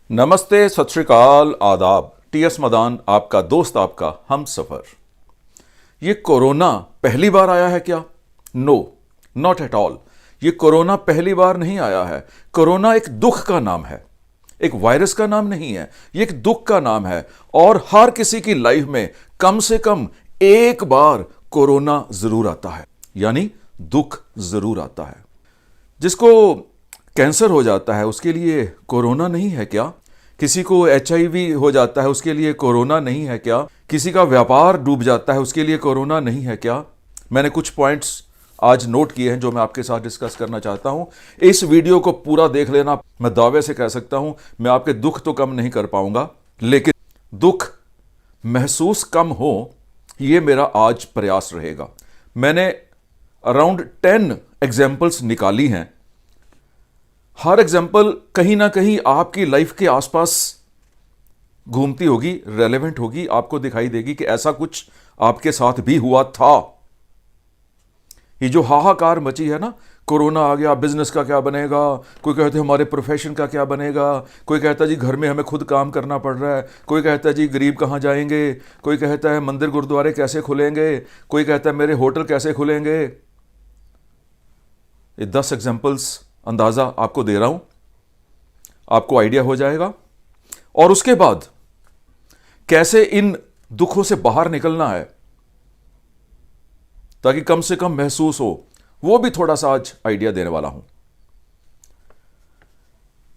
नमस्ते, सत श्री अकाल, आदाब। टीएस मदान, आपका दोस्त, आपका हम सफर। ये कोरोना पहली बार आया है क्या? No, not at all. ये कोरोना पहली बार नहीं आया है। कोरोना एक दुख का नाम है, एक वायरस का नाम नहीं है। ये एक दुख का नाम है और हर किसी की लाइफ में कम से कम एक बार कोरोना जरूर आता है, यानी दुख जरूर आता है। जिसको कैंसर हो जाता है उसके लिए कोरोना नहीं है क्या? किसी को HIV हो जाता है उसके लिए कोरोना नहीं है क्या? किसी का व्यापार डूब जाता है उसके लिए कोरोना नहीं है क्या? मैंने कुछ पॉइंट्स आज नोट किए हैं जो मैं आपके साथ डिस्कस करना चाहता हूं। इस वीडियो को पूरा देख लेना। मैं दावे से कह सकता हूं मैं आपके दुख तो कम नहीं कर पाऊंगा, लेकिन दुख महसूस कम हो, यह मेरा आज प्रयास रहेगा। मैंने अराउंड 10 एग्जाम्पल्स निकाली हैं। हर एग्जाम्पल कहीं ना कहीं आपकी लाइफ के आसपास घूमती होगी, रेलेवेंट होगी, आपको दिखाई देगी कि ऐसा कुछ आपके साथ भी हुआ था। ये जो हाहाकार मची है ना, कोरोना आ गया, बिजनेस का क्या बनेगा, कोई कहते हैं हमारे प्रोफेशन का क्या बनेगा, कोई कहता है जी घर में हमें खुद काम करना पड़ रहा है, कोई कहता है जी गरीब कहाँ जाएंगे, कोई कहता है मंदिर गुरुद्वारे कैसे खुलेंगे, कोई कहता है मेरे होटल कैसे खुलेंगे। ये 10 एग्जाम्पल्स अंदाज़ा आपको दे रहा हूं, आपको आइडिया हो जाएगा। और उसके बाद कैसे इन दुखों से बाहर निकलना है ताकि कम से कम महसूस हो, वो भी थोड़ा सा आज आइडिया देने वाला हूं।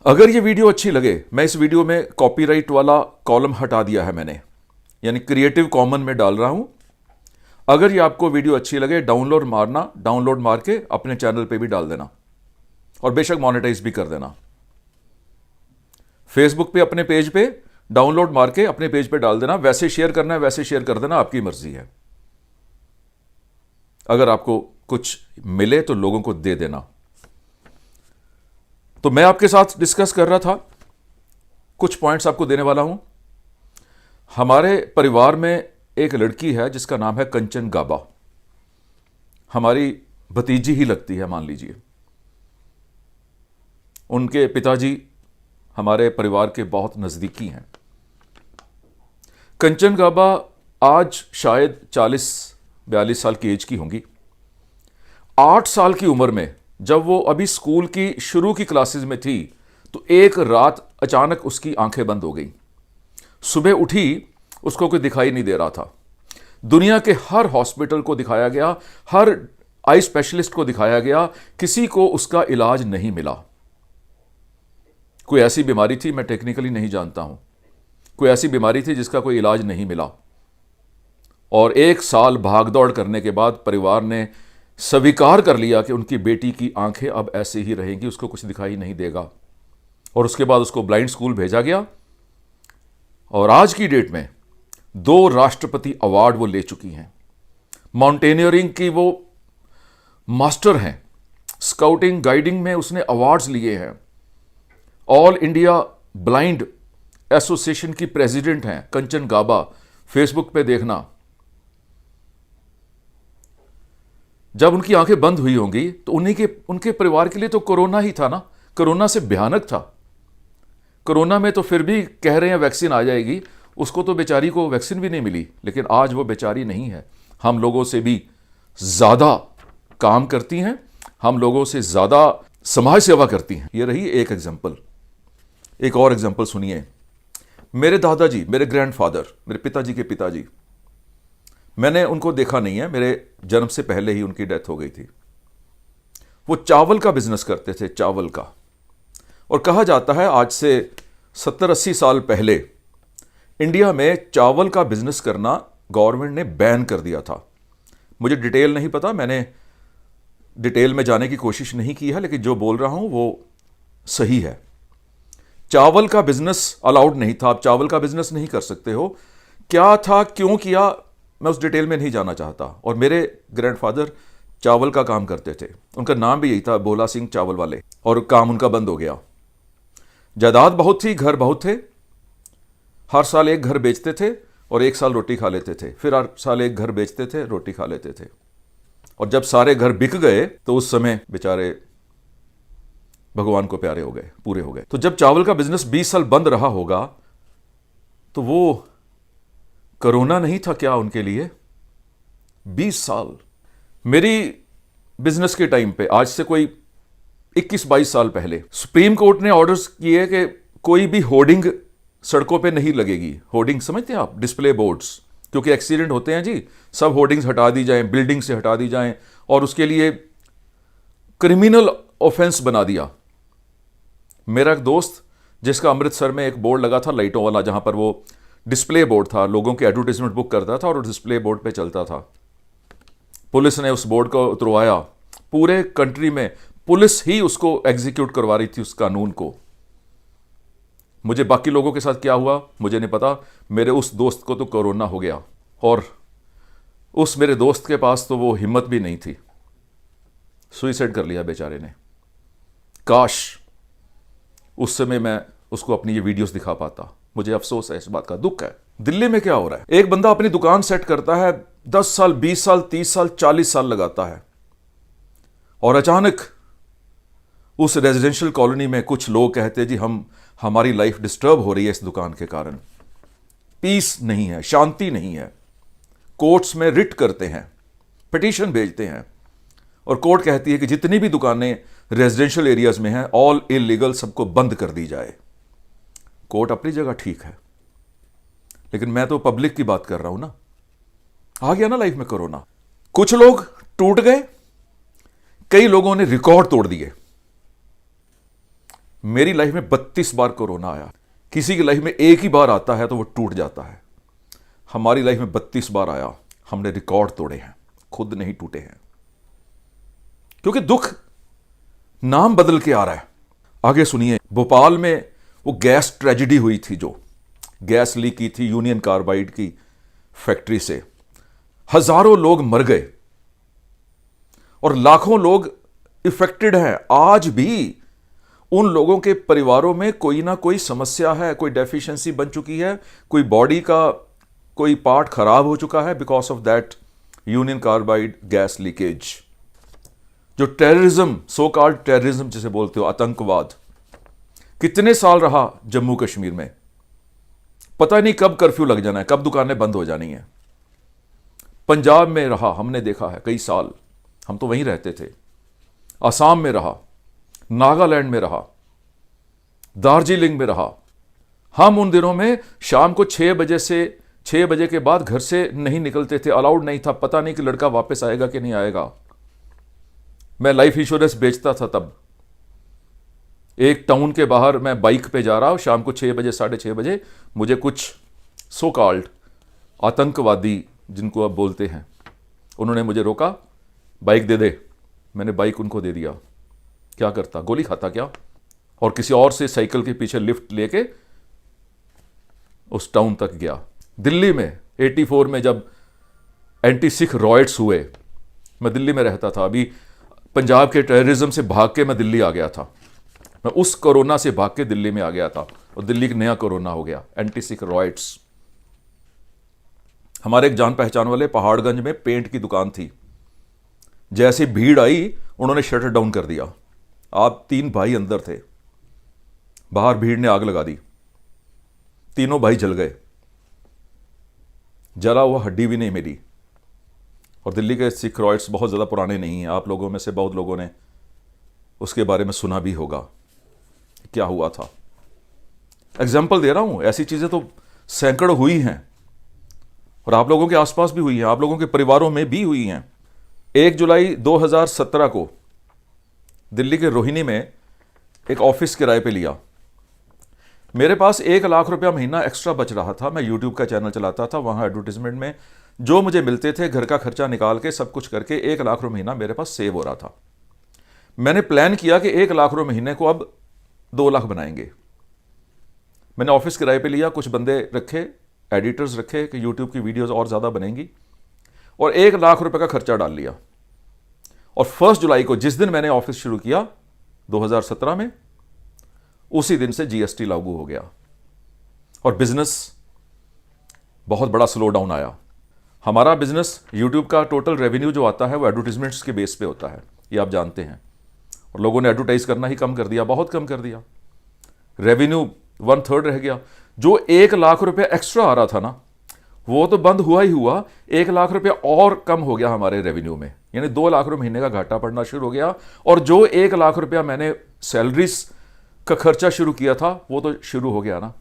अगर ये वीडियो अच्छी लगे, मैं इस वीडियो में कॉपीराइट वाला कॉलम हटा दिया है मैंने, यानी क्रिएटिव कॉमन में डाल रहा हूं। अगर ये आपको वीडियो अच्छी लगे, डाउनलोड मारना, डाउनलोड मार के अपने चैनल पे भी डाल देना और बेशक मोनेटाइज भी कर देना। फेसबुक पे अपने पेज पे डाउनलोड मार के अपने पेज पे डाल देना। वैसे शेयर करना है वैसे शेयर कर देना, आपकी मर्जी है। अगर आपको कुछ मिले तो लोगों को दे देना। तो मैं आपके साथ डिस्कस कर रहा था, कुछ पॉइंट्स आपको देने वाला हूं। हमारे परिवार में एक लड़की है जिसका नाम है कंचन गाबा। हमारी भतीजी ही लगती है, मान लीजिए। उनके पिताजी हमारे परिवार के बहुत नज़दीकी हैं। कंचन गाबा आज शायद 40-42 साल की एज की होंगी। 8 साल की उम्र में जब वो अभी स्कूल की शुरू की क्लासेस में थी तो एक रात अचानक उसकी आंखें बंद हो गई। सुबह उठी, उसको कोई दिखाई नहीं दे रहा था। दुनिया के हर हॉस्पिटल को दिखाया गया, हर आई स्पेशलिस्ट को दिखाया गया, किसी को उसका इलाज नहीं मिला। कोई ऐसी बीमारी थी, मैं टेक्निकली नहीं जानता हूं, कोई ऐसी बीमारी थी जिसका कोई इलाज नहीं मिला। और 1 साल भागदौड़ करने के बाद परिवार ने स्वीकार कर लिया कि उनकी बेटी की आंखें अब ऐसे ही रहेंगी, उसको कुछ दिखाई नहीं देगा। और उसके बाद उसको ब्लाइंड स्कूल भेजा गया और आज की डेट में 2 राष्ट्रपति अवार्ड वो ले चुकी हैं। माउंटेनियरिंग की वो मास्टर हैं, स्काउटिंग गाइडिंग में उसने अवार्ड्स लिए हैं। ऑल इंडिया ब्लाइंड एसोसिएशन की प्रेसिडेंट हैं कंचन गाबा। फेसबुक पे देखना। जब उनकी आंखें बंद हुई होंगी तो उनके परिवार के लिए तो कोरोना ही था ना, कोरोना से भयानक था। कोरोना में तो फिर भी कह रहे हैं वैक्सीन आ जाएगी, उसको तो बेचारी को वैक्सीन भी नहीं मिली। लेकिन आज वो बेचारी नहीं है, हम लोगों से भी ज्यादा काम करती हैं, हम लोगों से ज्यादा समाज सेवा करती हैं। ये रही एक एग्जाम्पल। एक और एग्जाम्पल सुनिए। मेरे दादाजी, मेरे ग्रैंडफादर, मेरे पिताजी के पिताजी, मैंने उनको देखा नहीं है, मेरे जन्म से पहले ही उनकी डेथ हो गई थी। वो चावल का बिजनेस करते थे, चावल का। और कहा जाता है आज से 70-80 साल पहले इंडिया में चावल का बिजनेस करना गवर्नमेंट ने बैन कर दिया था। मुझे डिटेल नहीं पता, मैंने डिटेल में जाने की कोशिश नहीं की है, लेकिन जो बोल रहा हूं वो सही है। चावल का बिजनेस अलाउड नहीं था, आप चावल का बिजनेस नहीं कर सकते हो। क्या था, क्यों किया, मैं उस डिटेल में नहीं जाना चाहता। और मेरे ग्रैंडफादर चावल का काम करते थे, उनका नाम भी यही था, भोला सिंह चावल वाले। और काम उनका बंद हो गया। जायदाद बहुत थी, घर बहुत थे। हर साल एक घर बेचते थे और 1 साल रोटी खा लेते थे, फिर हर साल एक घर बेचते थे, रोटी खा लेते थे। और जब सारे घर बिक गए तो उस समय बेचारे भगवान को प्यारे हो गए, पूरे हो गए। तो जब चावल का बिजनेस 20 साल बंद रहा होगा तो वो कोरोना नहीं था क्या उनके लिए? 20 साल। मेरी बिजनेस के टाइम पे, आज से कोई 21-22 साल पहले, सुप्रीम कोर्ट ने ऑर्डर्स किए कि कोई भी होर्डिंग सड़कों पे नहीं लगेगी। होर्डिंग समझते हैं आप? Display boards. क्योंकि एक्सीडेंट होते हैं जी, सब होर्डिंग्स हटा दी जाएं, बिल्डिंग से हटा दी जाएं, और उसके लिए क्रिमिनल ऑफेंस बना दिया। मेरा एक दोस्त जिसका अमृतसर में एक बोर्ड लगा था लाइटों वाला, जहां पर वो डिस्प्ले बोर्ड था, लोगों के एडवर्टाइजमेंट बुक करता था और डिस्प्ले बोर्ड पे चलता था। पुलिस ने उस बोर्ड को उतरवाया। पूरे कंट्री में पुलिस ही उसको एग्जीक्यूट करवा रही थी, उस कानून को। मुझे बाकी लोगों के साथ क्या हुआ मुझे नहीं पता। मेरे उस दोस्त को तो कोरोना हो गया, और उस मेरे दोस्त के पास तो वो हिम्मत भी नहीं थी, सुइसाइड कर लिया बेचारे ने। काश उस समय मैं उसको अपनी ये वीडियोस दिखा पाता। मुझे अफसोस है, इस बात का दुख है। दिल्ली में क्या हो रहा है? एक बंदा अपनी दुकान सेट करता है, 10 साल, 20 साल, 30 साल, 40 साल लगाता है, और अचानक उस रेजिडेंशियल कॉलोनी में कुछ लोग कहते हैं जी हमारी लाइफ डिस्टर्ब हो रही है इस दुकान के कारण। पीस नहीं है, शांति नहीं है। कोर्ट्स में रिट करते हैं, पिटीशन भेजते हैं, और कोर्ट कहती है कि जितनी भी दुकानें रेजिडेंशियल एरियाज में हैं, ऑल इलीगल, सबको बंद कर दी जाए। कोर्ट अपनी जगह ठीक है, लेकिन मैं तो पब्लिक की बात कर रहा हूं ना। आ गया ना लाइफ में कोरोना। कुछ लोग टूट गए, कई लोगों ने रिकॉर्ड तोड़ दिए। मेरी लाइफ में 32 बार कोरोना आया। किसी की लाइफ में एक ही बार आता है तो वो टूट जाता है। हमारी लाइफ में 32 बार आया, हमने रिकॉर्ड तोड़े हैं, खुद नहीं टूटे हैं। क्योंकि दुख नाम बदल के आ रहा है। आगे सुनिए, भोपाल में वो गैस ट्रेजेडी हुई थी, जो गैस लीक की थी यूनियन कार्बाइड की फैक्ट्री से। हजारों लोग मर गए और लाखों लोग इफेक्टेड हैं। आज भी उन लोगों के परिवारों में कोई ना कोई समस्या है, कोई डेफिशिएंसी बन चुकी है, कोई बॉडी का कोई पार्ट खराब हो चुका है because of that union carbide gas leakage. जो टेररिज्म, सो कॉल्ड टेररिज्म जिसे बोलते हो, आतंकवाद, कितने साल रहा जम्मू कश्मीर में। पता नहीं कब कर्फ्यू लग जाना है, कब दुकानें बंद हो जानी है। पंजाब में रहा, हमने देखा है कई साल, हम तो वहीं रहते थे। असम में रहा, नागालैंड में रहा, दार्जिलिंग में रहा। हम उन दिनों में शाम को 6 बजे के बाद घर से नहीं निकलते थे, अलाउड नहीं था। पता नहीं कि लड़का वापस आएगा कि नहीं आएगा। मैं लाइफ इंश्योरेंस बेचता था तब। एक टाउन के बाहर मैं बाइक पे जा रहा हूं, शाम को 6 बजे, 6:30 बजे, मुझे कुछ सो कॉल्ड आतंकवादी, जिनको आप बोलते हैं, उन्होंने मुझे रोका, बाइक दे दे। मैंने बाइक उनको दे दिया। क्या करता? गोली खाता क्या? और किसी और से साइकिल के पीछे लिफ्ट लेके उस टाउन तक गया। दिल्ली में 84 में जब एंटी सिख रॉयट्स हुए, मैं दिल्ली में रहता था। अभी पंजाब के टेररिज्म से भाग के मैं दिल्ली आ गया था। मैं उस कोरोना से भाग के दिल्ली में आ गया था, और दिल्ली का नया कोरोना हो गया, एंटी सिख रॉयट्स। हमारे एक जान पहचान वाले पहाड़गंज में पेंट की दुकान थी। जैसे भीड़ आई, उन्होंने शटर डाउन कर दिया। आप 3 भाई अंदर थे, बाहर भीड़ ने आग लगा दी, तीनों भाई जल गए। जला हुआ हड्डी भी नहीं मिली। और दिल्ली के सिख रॉयट्स बहुत ज़्यादा पुराने नहीं हैं। आप लोगों में से बहुत लोगों ने उसके बारे में सुना भी होगा, क्या हुआ था। एग्जाम्पल दे रहा हूं, ऐसी चीज़ें तो सैकड़ों हुई हैं, और आप लोगों के आसपास भी हुई हैं, आप लोगों के परिवारों में भी हुई हैं। 1 जुलाई 2017 को दिल्ली के रोहिणी में एक ऑफिस किराए पे लिया। मेरे पास 1 लाख रुपया महीना एक्स्ट्रा बच रहा था। मैं यूट्यूब का चैनल चलाता था, वहाँ एडवर्टीजमेंट में जो मुझे मिलते थे, घर का खर्चा निकाल के सब कुछ करके 1 लाख रुपये महीना मेरे पास सेव हो रहा था। मैंने प्लान किया कि 1 लाख रुपये महीने को अब 2 लाख बनाएंगे। मैंने ऑफिस किराए पे लिया, कुछ बंदे रखे, एडिटर्स रखे कि यूट्यूब की वीडियोस और ज़्यादा बनेंगी, और 1 लाख रुपये का खर्चा डाल लिया। और 1 जुलाई को, जिस दिन मैंने ऑफिस शुरू किया 2017 में, उसी दिन से जीएसटी लागू हो गया और बिजनेस बहुत बड़ा स्लो डाउन आया। हमारा बिजनेस, यूट्यूब का टोटल रेवेन्यू जो आता है वो एडवर्टीजमेंट्स के बेस पे होता है, ये आप जानते हैं। और लोगों ने एडवर्टाइज करना ही कम कर दिया, बहुत कम कर दिया। रेवेन्यू 1/3 रह गया। जो 1 लाख रुपया एक्स्ट्रा आ रहा था ना, वो तो बंद हुआ ही हुआ, 1 लाख रुपया और कम हो गया हमारे रेवेन्यू में, यानी 2 लाख रुपये महीने का घाटा पड़ना शुरू हो गया। और जो 1 लाख रुपया मैंने सैलरीज का खर्चा शुरू किया था वो तो शुरू हो गया ना।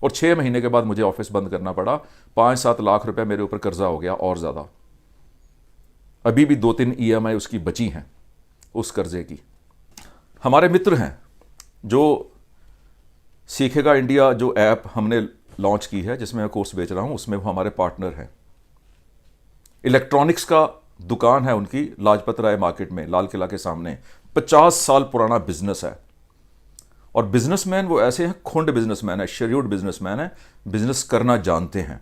और 6 महीने के बाद मुझे ऑफिस बंद करना पड़ा। 5-7 लाख रुपया मेरे ऊपर कर्जा हो गया और ज़्यादा। अभी भी 2-3 EMI उसकी बची हैं, उस कर्जे की। हमारे मित्र हैं जो सीखेगा इंडिया, जो ऐप हमने लॉन्च की है, जिसमें मैं कोर्स बेच रहा हूं, उसमें वो हमारे पार्टनर हैं। इलेक्ट्रॉनिक्स का दुकान है उनकी, लाजपत राय मार्केट में, लाल किला के सामने। 50 साल पुराना बिजनेस है। और बिजनेसमैन वो ऐसे हैं, खुंड बिजनेसमैन है, शेड्यूल्ड बिजनेसमैन है, बिजनेस करना जानते हैं,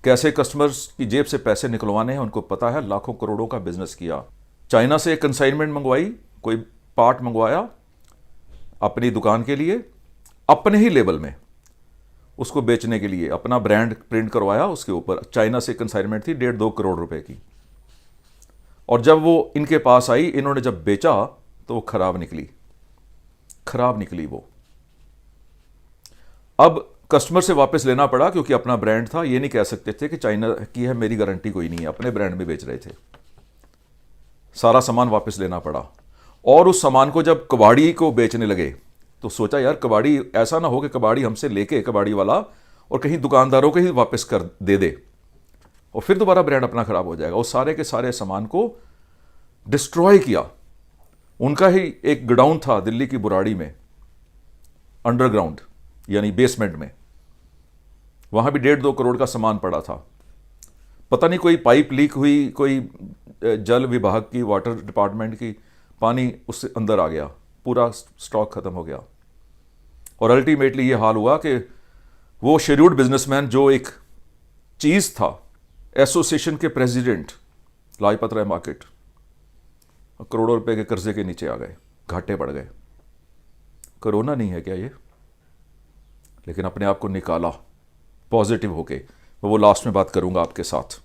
कैसे कस्टमर्स की जेब से पैसे निकलवाने हैं उनको पता है। लाखों करोड़ों का बिजनेस किया। चाइना से कंसाइनमेंट मंगवाई, कोई पार्ट मंगवाया अपनी दुकान के लिए, अपने ही लेबल में उसको बेचने के लिए अपना ब्रांड प्रिंट करवाया उसके ऊपर। चाइना से कंसाइनमेंट थी 1.5-2 करोड़ रुपए की। और जब वो इनके पास आई, इन्होंने जब बेचा तो वो खराब निकली वो। अब कस्टमर से वापस लेना पड़ा क्योंकि अपना ब्रांड था। ये नहीं कह सकते थे कि चाइना की है, मेरी गारंटी कोई नहीं है, अपने ब्रांड में बेच रहे थे। सारा सामान वापस लेना पड़ा। और उस सामान को जब कबाड़ी को बेचने लगे तो सोचा यार, कबाड़ी ऐसा ना हो कि कबाड़ी हमसे लेके, कबाड़ी वाला, और कहीं दुकानदारों को ही वापस कर दे और फिर दोबारा ब्रांड अपना खराब हो जाएगा। उस सारे के सारे सामान को डिस्ट्रॉय किया। उनका ही एक गोडाउन था दिल्ली की बुराड़ी में, अंडरग्राउंड यानी बेसमेंट में। वहां भी 1.5-2 करोड़ का सामान पड़ा था। पता नहीं कोई पाइप लीक हुई, कोई जल विभाग की, वाटर डिपार्टमेंट की, पानी उससे अंदर आ गया, पूरा स्टॉक खत्म हो गया। और अल्टीमेटली ये हाल हुआ कि वो शेड्यूल्ड बिजनेसमैन, जो एक चीज था, एसोसिएशन के प्रेसिडेंट, लाजपत राय मार्केट, करोड़ों रुपए के कर्जे के नीचे आ गए, घाटे पड़ गए। कोरोना नहीं है क्या ये? लेकिन अपने आप को निकाला पॉजिटिव होके। वो लास्ट में बात करूंगा आपके साथ,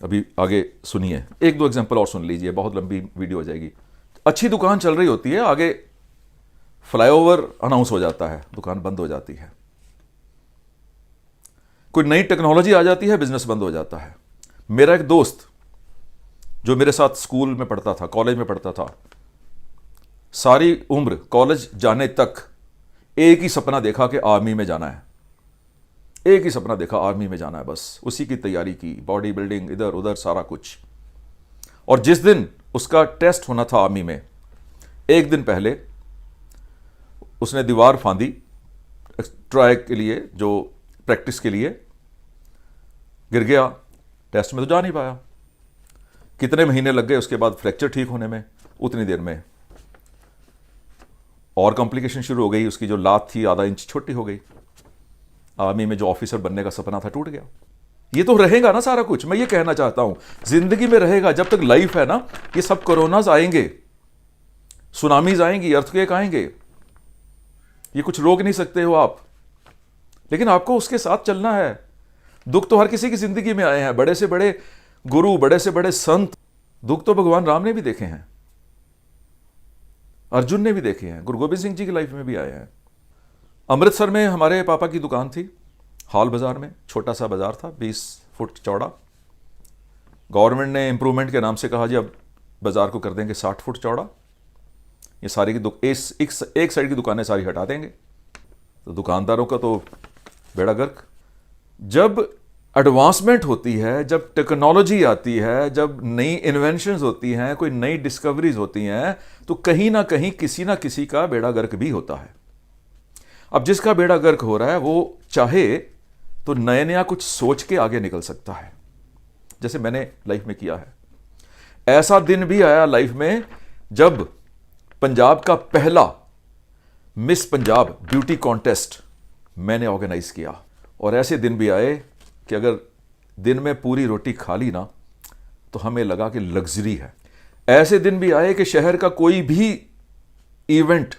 अभी आगे सुनिए। 1-2 एग्जांपल और सुन लीजिए, बहुत लंबी वीडियो हो जाएगी। अच्छी दुकान चल रही होती है, आगे फ्लाईओवर अनाउंस हो जाता है, दुकान बंद हो जाती है। कोई नई टेक्नोलॉजी आ जाती है, बिजनेस बंद हो जाता है। मेरा एक दोस्त जो मेरे साथ स्कूल में पढ़ता था, कॉलेज में पढ़ता था, सारी उम्र कॉलेज जाने तक एक ही सपना देखा कि आर्मी में जाना है। एक ही सपना देखा, आर्मी में जाना है, बस उसी की तैयारी की, बॉडी बिल्डिंग, इधर उधर सारा कुछ। और जिस दिन उसका टेस्ट होना था आर्मी में, एक दिन पहले उसने दीवार फांदी ट्राई के लिए, जो प्रैक्टिस के लिए, गिर गया। टेस्ट में तो जा नहीं पाया। कितने महीने लग गए उसके बाद फ्रैक्चर ठीक होने में। उतनी देर में और कॉम्प्लिकेशन शुरू हो गई। उसकी जो लात थी आधा इंच छोटी हो गई। आर्मी में जो ऑफिसर बनने का सपना था टूट गया। ये तो रहेगा ना सारा कुछ। मैं ये कहना चाहता हूं, जिंदगी में रहेगा, जब तक लाइफ है ना। ये सब कोरोनाज आएंगे, सुनामीज आएंगी, अर्थक्वेक आएंगे, ये कुछ रोक नहीं सकते हो आप, लेकिन आपको उसके साथ चलना है। दुख तो हर किसी की जिंदगी में आए हैं, बड़े से बड़े गुरु, बड़े से बड़े संत। दुख तो भगवान राम ने भी देखे हैं, अर्जुन ने भी देखे हैं, गुरु गोबिंद सिंह जी की लाइफ में भी आए हैं। अमृतसर में हमारे पापा की दुकान थी, हाल बाजार में, छोटा सा बाजार था, 20 फुट चौड़ा। गवर्नमेंट ने इंप्रूवमेंट के नाम से कहा जी अब बाजार को कर देंगे 60 फुट चौड़ा। ये सारी की एक साइड की दुकानें सारी हटा देंगे। तो दुकानदारों का तो बेड़ा गर्क। जब एडवांसमेंट होती है, जब टेक्नोलॉजी आती है, जब नई इन्वेंशंस होती हैं, कोई नई डिस्कवरीज होती हैं, तो कहीं ना कहीं किसी ना किसी का बेड़ा गर्क भी होता है। अब जिसका बेड़ा गर्क हो रहा है वो चाहे तो नया नया कुछ सोच के आगे निकल सकता है, जैसे मैंने लाइफ में किया है। ऐसा दिन भी आया लाइफ में जब पंजाब का पहला मिस पंजाब ब्यूटी कॉन्टेस्ट मैंने ऑर्गेनाइज किया। और ऐसे दिन भी आए कि अगर दिन में पूरी रोटी खा ली ना तो हमें लगा कि लग्जरी है। ऐसे दिन भी आए कि शहर का कोई भी इवेंट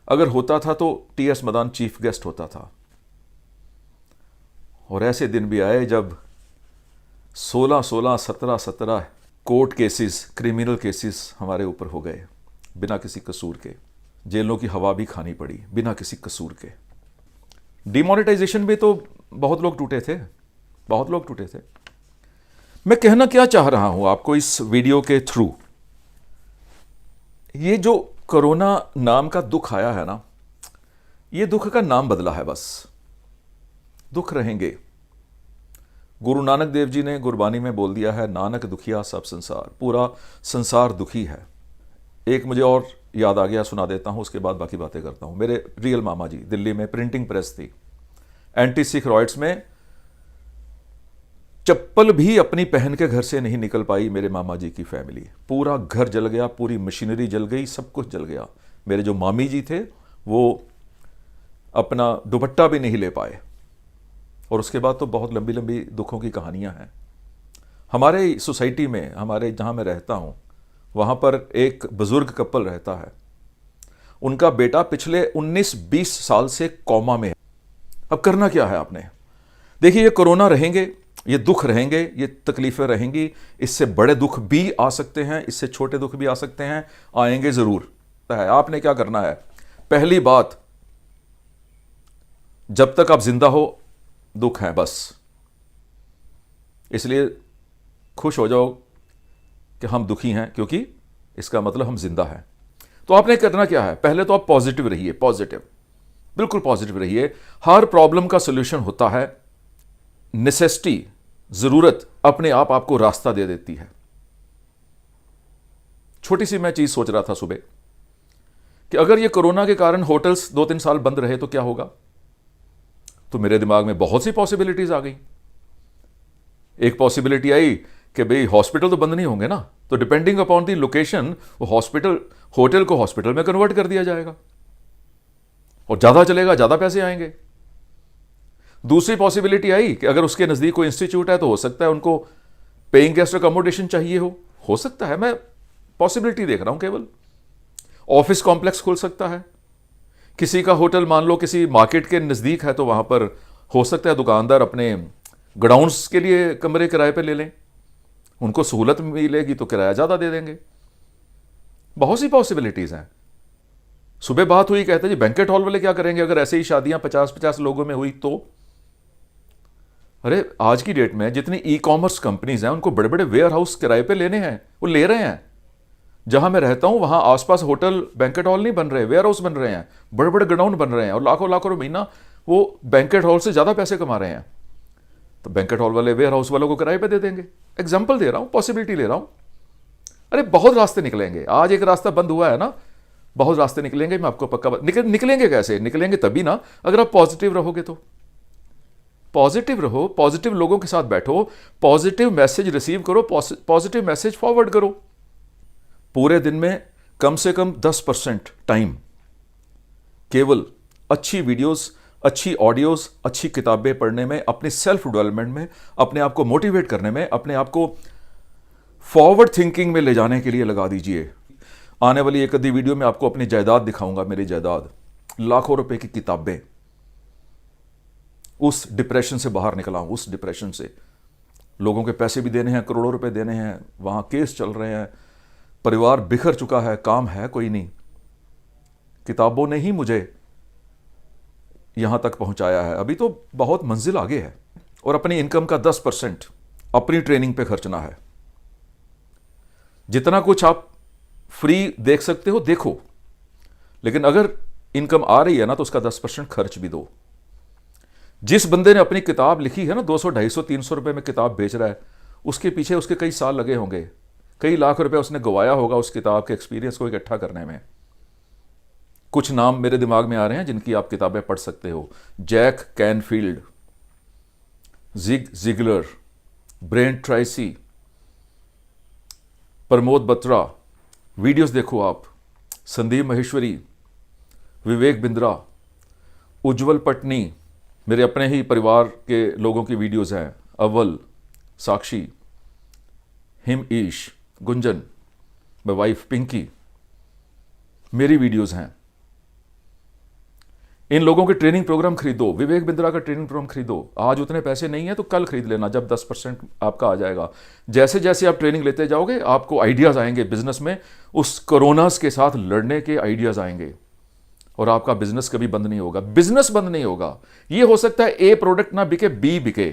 अगर होता था तो टीएस मदान चीफ गेस्ट होता था। और ऐसे दिन भी आए जब 16-16, 17-17 कोर्ट केसेस, क्रिमिनल केसेस हमारे ऊपर हो गए बिना किसी कसूर के। जेलों की हवा भी खानी पड़ी बिना किसी कसूर के। डिमोनेटाइजेशन में तो बहुत लोग टूटे थे, बहुत लोग टूटे थे। मैं कहना क्या चाह रहा हूं आपको इस वीडियो के थ्रू, ये जो कोरोना नाम का दुख आया है ना, ये दुख का नाम बदला है बस। दुख रहेंगे। गुरु नानक देव जी ने गुरबानी में बोल दिया है, नानक दुखिया सब संसार, पूरा संसार दुखी है। एक मुझे और याद आ गया, सुना देता हूं, उसके बाद बाकी बातें करता हूं। मेरे रियल मामा जी, दिल्ली में प्रिंटिंग प्रेस थी, एंटी सिख रॉयट्स में चप्पल भी अपनी पहन के घर से नहीं निकल पाई मेरे मामा जी की फैमिली। पूरा घर जल गया, पूरी मशीनरी जल गई, सब कुछ जल गया। मेरे जो मामी जी थे वो अपना दुपट्टा भी नहीं ले पाए। और उसके बाद तो बहुत लंबी लंबी दुखों की कहानियां हैं। हमारे सोसाइटी में, हमारे जहां मैं रहता हूं, वहां पर एक बुजुर्ग कपल रहता है। उनका बेटा पिछले 19-20 साल से कोमा में है। अब करना क्या है आपने? देखिए, ये कोरोना रहेंगे, ये दुख रहेंगे, ये तकलीफें रहेंगी। इससे बड़े दुख भी आ सकते हैं, इससे छोटे दुख भी आ सकते हैं, आएंगे जरूर। आपने क्या करना है? पहली बात, जब तक आप जिंदा हो दुख है बस, इसलिए खुश हो जाओ कि हम दुखी हैं, क्योंकि इसका मतलब हम जिंदा हैं। तो आपने करना क्या है? पहले तो आप पॉजिटिव रहिए, पॉजिटिव, बिल्कुल पॉजिटिव रहिए। हर प्रॉब्लम का सॉल्यूशन होता है। नेसेसिटी, जरूरत अपने आप आपको रास्ता दे देती है। छोटी सी मैं चीज सोच रहा था सुबह कि अगर ये कोरोना के कारण होटल्स 2-3 साल बंद रहे तो क्या होगा? तो मेरे दिमाग में बहुत सी पॉसिबिलिटीज आ गई। एक पॉसिबिलिटी आई कि भाई हॉस्पिटल तो बंद नहीं होंगे ना, तो डिपेंडिंग अपॉन दी लोकेशन वो हॉस्पिटल, होटल को हॉस्पिटल में कन्वर्ट कर दिया जाएगा और ज्यादा चलेगा, ज्यादा पैसे आएंगे। दूसरी पॉसिबिलिटी आई कि अगर उसके नजदीक कोई इंस्टीट्यूट है तो हो सकता है उनको पेइंग गेस्ट अकोमोडेशन चाहिए हो सकता है। मैं पॉसिबिलिटी देख रहा हूं केवल। ऑफिस कॉम्प्लेक्स खुल सकता है, किसी का होटल मान लो किसी मार्केट के नजदीक है तो वहां पर हो सकता है दुकानदार अपने गोडाउन्स के लिए कमरे किराए पे ले लें, उनको सहूलत मिलेगी तो किराया ज्यादा दे देंगे। बहुत सी पॉसिबिलिटीज हैं। सुबह बात हुई, कहते जी बैंकेट हॉल वाले क्या करेंगे अगर ऐसे ही शादियां 50-50 लोगों में हुई तो? अरे आज की डेट में जितनी ई कॉमर्स कंपनीज हैं उनको बड़े बड़े वेयर हाउस किराए पे लेने हैं, वो ले रहे हैं। जहां मैं रहता हूं वहां आसपास होटल बैंकेट हॉल नहीं बन रहे, वेयर हाउस बन रहे हैं, बड़े बड़े गोडाउन बन रहे हैं और लाखों लाखों महीना वो बैंकेट हॉल से ज्यादा पैसे कमा रहे हैं। तो बैंकेट हॉल वाले वेयर हाउस वालों को किराए पे दे देंगे। एग्जाम्पल दे रहा हूं, पॉसिबिलिटी ले रहा हूं। अरे बहुत रास्ते निकलेंगे। आज एक रास्ता बंद हुआ है ना, बहुत रास्ते निकलेंगे। मैं आपको पक्का निकलेंगे कैसे? निकलेंगे तभी ना अगर आप पॉजिटिव रहोगे तो। पॉजिटिव रहो, पॉजिटिव लोगों के साथ बैठो, पॉजिटिव मैसेज रिसीव करो, पॉजिटिव मैसेज फॉरवर्ड करो। पूरे दिन में कम से कम 10% टाइम केवल अच्छी वीडियोस, अच्छी ऑडियोज, अच्छी किताबें पढ़ने में, अपने सेल्फ डेवलपमेंट में, अपने आप को मोटिवेट करने में, अपने आप को फॉरवर्ड थिंकिंग में ले जाने के लिए लगा दीजिए। आने वाली एक आधी वीडियो में आपको अपनी जायदाद दिखाऊंगा, मेरी जायदाद, लाखों रुपए की किताबें। उस डिप्रेशन से बाहर निकला हूं, उस डिप्रेशन से। लोगों के पैसे भी देने हैं, करोड़ों रुपए देने हैं, वहां केस चल रहे हैं, परिवार बिखर चुका है, काम है कोई नहीं। किताबों ने ही मुझे यहां तक पहुंचाया है। अभी तो बहुत मंजिल आगे है। और अपनी इनकम का 10% अपनी ट्रेनिंग पे खर्चना है। जितना कुछ आप फ्री देख सकते हो देखो, लेकिन अगर इनकम आ रही है ना तो उसका 10% खर्च भी दो। जिस बंदे ने अपनी किताब लिखी है ना, 200, 250, 300 रुपए में किताब बेच रहा है, उसके पीछे उसके कई साल लगे होंगे, कई लाख रुपए उसने गवाया होगा उस किताब के एक्सपीरियंस को इकट्ठा करने में। कुछ नाम मेरे दिमाग में आ रहे हैं जिनकी आप किताबें पढ़ सकते हो। Jack Canfield, Zig Ziglar, Brian Tracy, Pramod Batra, videos देखो आप, संदीप महेश्वरी, विवेक बिंद्रा, उज्जवल पटनी, मेरे अपने ही परिवार के लोगों की वीडियोस हैं, अव्वल, Sakshi, Himesh, Gunjan, my wife Pinky, मेरी वीडियोस हैं। इन लोगों के ट्रेनिंग प्रोग्राम खरीदो, विवेक बिंद्रा का ट्रेनिंग प्रोग्राम खरीदो। आज उतने पैसे नहीं है तो कल खरीद लेना, जब 10% आपका आ जाएगा। जैसे जैसे आप ट्रेनिंग लेते जाओगे आपको आइडियाज़ आएंगे बिजनेस में, उस कोरोनास के साथ लड़ने के आइडियाज़ आएंगे और आपका बिजनेस कभी बंद नहीं होगा। बिजनेस बंद नहीं होगा। ये हो सकता है ए प्रोडक्ट ना बिके, बी बिके,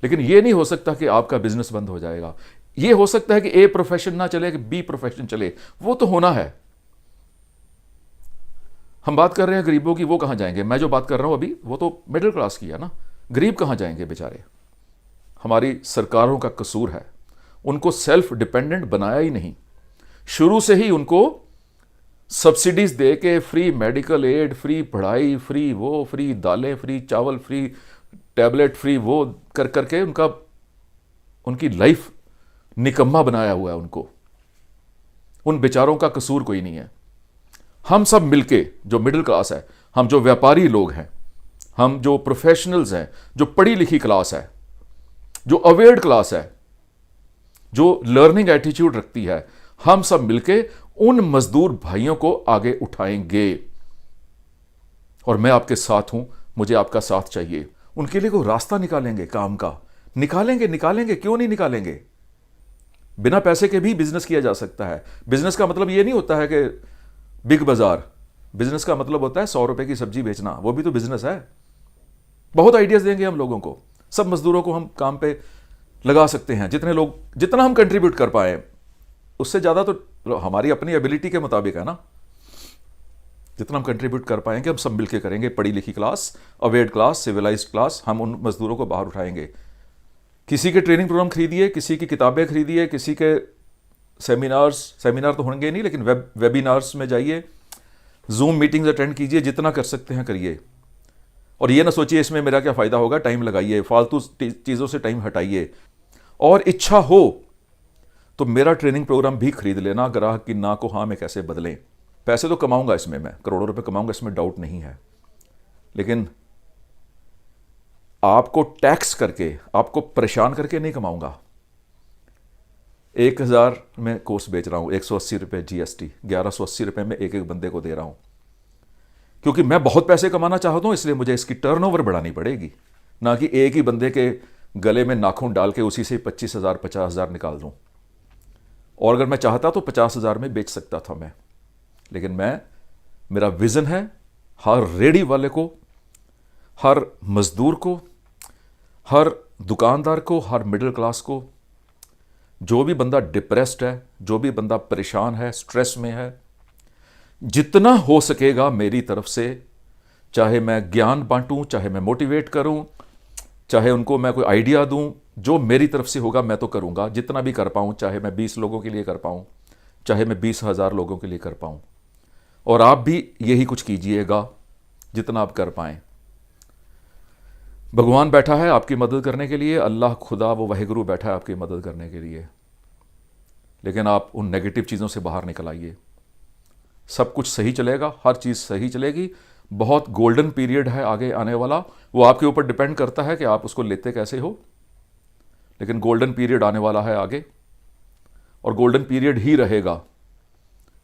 लेकिन ये नहीं हो सकता कि आपका बिजनेस बंद हो जाएगा। ये हो सकता है कि ए प्रोफेशन ना चले कि बी प्रोफेशन चले, वो तो होना है। हम बात कर रहे हैं गरीबों की, वो कहां जाएंगे? मैं जो बात कर रहा हूं अभी वो तो मिडिल क्लास की है ना। गरीब कहां जाएंगे बेचारे? हमारी सरकारों का कसूर है, उनको सेल्फ डिपेंडेंट बनाया ही नहीं। शुरू से ही उनको सब्सिडीज दे के फ्री मेडिकल एड, फ्री पढ़ाई, फ्री वो, फ्री दालें, फ्री चावल, फ्री टैबलेट, फ्री वो कर करके उनकी लाइफ निकम्मा बनाया हुआ है उनको। उन बेचारों का कसूर कोई नहीं है। हम सब मिलके, जो मिडिल क्लास है, हम जो व्यापारी लोग हैं, हम जो प्रोफेशनल्स हैं, जो पढ़ी लिखी क्लास है, जो अवेयर्ड क्लास है, जो लर्निंग एटीट्यूड रखती है, हम सब मिलके उन मजदूर भाइयों को आगे उठाएंगे। और मैं आपके साथ हूं, मुझे आपका साथ चाहिए। उनके लिए कोई रास्ता निकालेंगे काम का, निकालेंगे, क्यों नहीं निकालेंगे? बिना पैसे के भी बिजनेस किया जा सकता है। बिजनेस का मतलब यह नहीं होता है कि बिग बाजार। बिजनेस का मतलब होता है 100 रुपए की सब्जी बेचना, वो भी तो बिजनेस है। बहुत आइडियाज देंगे हम लोगों को, सब मजदूरों को हम काम पे लगा सकते हैं। जितना हम कंट्रीब्यूट कर पाए, उससे ज्यादा तो हमारी अपनी एबिलिटी के मुताबिक है ना। जितना हम कंट्रीब्यूट कर पाएंगे हम सब मिलकर करेंगे। पढ़ी लिखी class, awared class, civilized class, हम उन मजदूरों को बाहर उठाएंगे। किसी के ट्रेनिंग प्रोग्राम खरीदिए, किसी की किताबें खरीदिए, किसी के सेमिनार तो होंगे नहीं, लेकिन वेबिनार्स में जाइए, जूम मीटिंग्स अटेंड कीजिए, जितना कर सकते हैं करिए। और ये ना सोचिए इसमें मेरा क्या फ़ायदा होगा, टाइम लगाइए, फालतू चीज़ों से टाइम हटाइए। और इच्छा हो तो मेरा ट्रेनिंग प्रोग्राम भी खरीद लेना। ग्राहक की ना को हाँ में कैसे बदलें। पैसे तो कमाऊंगा इसमें, मैं करोड़ों रुपए कमाऊंगा, इसमें डाउट नहीं है, लेकिन आपको टैक्स करके, आपको परेशान करके नहीं कमाऊंगा। 1000 में कोर्स बेच रहा हूं, 180 रुपये GST, 1180 रुपये में एक एक बंदे को दे रहा हूं, क्योंकि मैं बहुत पैसे कमाना चाहता हूं, इसलिए मुझे इसकी टर्नओवर बढ़ानी पड़ेगी, ना कि एक ही बंदे के गले में नाखून डाल के उसी से 25,000 50,000 निकाल दूं। और अगर मैं चाहता तो 50,000 में बेच सकता था मैं, लेकिन मेरा विजन है हर रेडी वाले को, हर मजदूर को, हर दुकानदार को, हर मिडिल क्लास को, जो भी बंदा डिप्रेस्ड है, जो भी बंदा परेशान है, स्ट्रेस में है, जितना हो सकेगा मेरी तरफ से, चाहे मैं ज्ञान बांटूं, चाहे मैं मोटिवेट करूं, चाहे उनको मैं कोई आइडिया दूं, जो मेरी तरफ से होगा मैं तो करूंगा, जितना भी कर पाऊं। चाहे मैं 20 लोगों के लिए कर पाऊं, चाहे मैं 20,000 लोगों के लिए कर पाऊं। और आप भी यही कुछ कीजिएगा जितना आप कर पाएं। भगवान बैठा है आपकी मदद करने के लिए, अल्लाह खुदा वो वाहिगुरु बैठा है आपकी मदद करने के लिए, लेकिन आप उन नेगेटिव चीज़ों से बाहर निकल आइए। सब कुछ सही चलेगा, हर चीज़ सही चलेगी। बहुत गोल्डन पीरियड है आगे आने वाला, वो आपके ऊपर डिपेंड करता है कि आप उसको लेते कैसे हो, लेकिन गोल्डन पीरियड आने वाला है आगे, और गोल्डन पीरियड ही रहेगा।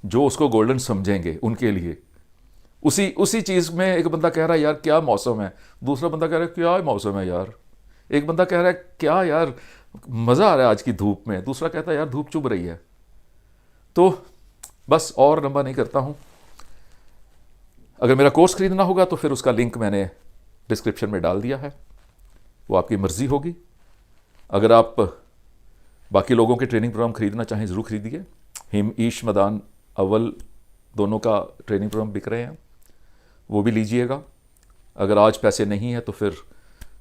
जो उसको गोल्डन समझेंगे उनके लिए। उसी चीज़ में एक बंदा कह रहा है यार क्या मौसम है, दूसरा बंदा कह रहा है क्या मौसम है यार, एक बंदा कह रहा है क्या यार मज़ा आ रहा है आज की धूप में, दूसरा कहता है यार धूप चुभ रही है। तो बस और लंबा नहीं करता हूँ। अगर मेरा कोर्स खरीदना होगा तो फिर उसका लिंक मैंने डिस्क्रिप्शन में डाल दिया है, वो आपकी मर्ज़ी होगी। अगर आप बाकी लोगों के ट्रेनिंग प्रोग्राम खरीदना चाहें ज़रूर खरीदिए। हिम ईश मदान अव्वल दोनों का ट्रेनिंग प्रोग्राम बिक रहे हैं, वो भी लीजिएगा। अगर आज पैसे नहीं हैं तो फिर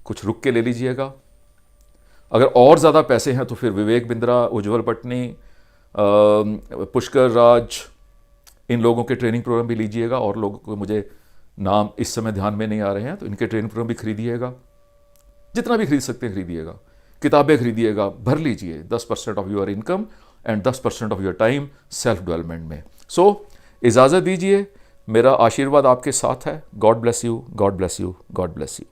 कुछ रुक के ले लीजिएगा। अगर और ज़्यादा पैसे हैं तो फिर विवेक बिंद्रा, उज्ज्वल पटनी, पुष्कर राज, इन लोगों के ट्रेनिंग प्रोग्राम भी लीजिएगा। और लोगों को मुझे नाम इस समय ध्यान में नहीं आ रहे हैं, तो इनके ट्रेनिंग प्रोग्राम भी खरीदिएगा। जितना भी खरीद सकते हैं खरीदिएगा, किताबें खरीदिएगा, भर लीजिए 10% of your income and 10% of your time self development में। सो इजाज़त दीजिए, मेरा आशीर्वाद आपके साथ है। God bless you, God bless you, God bless you.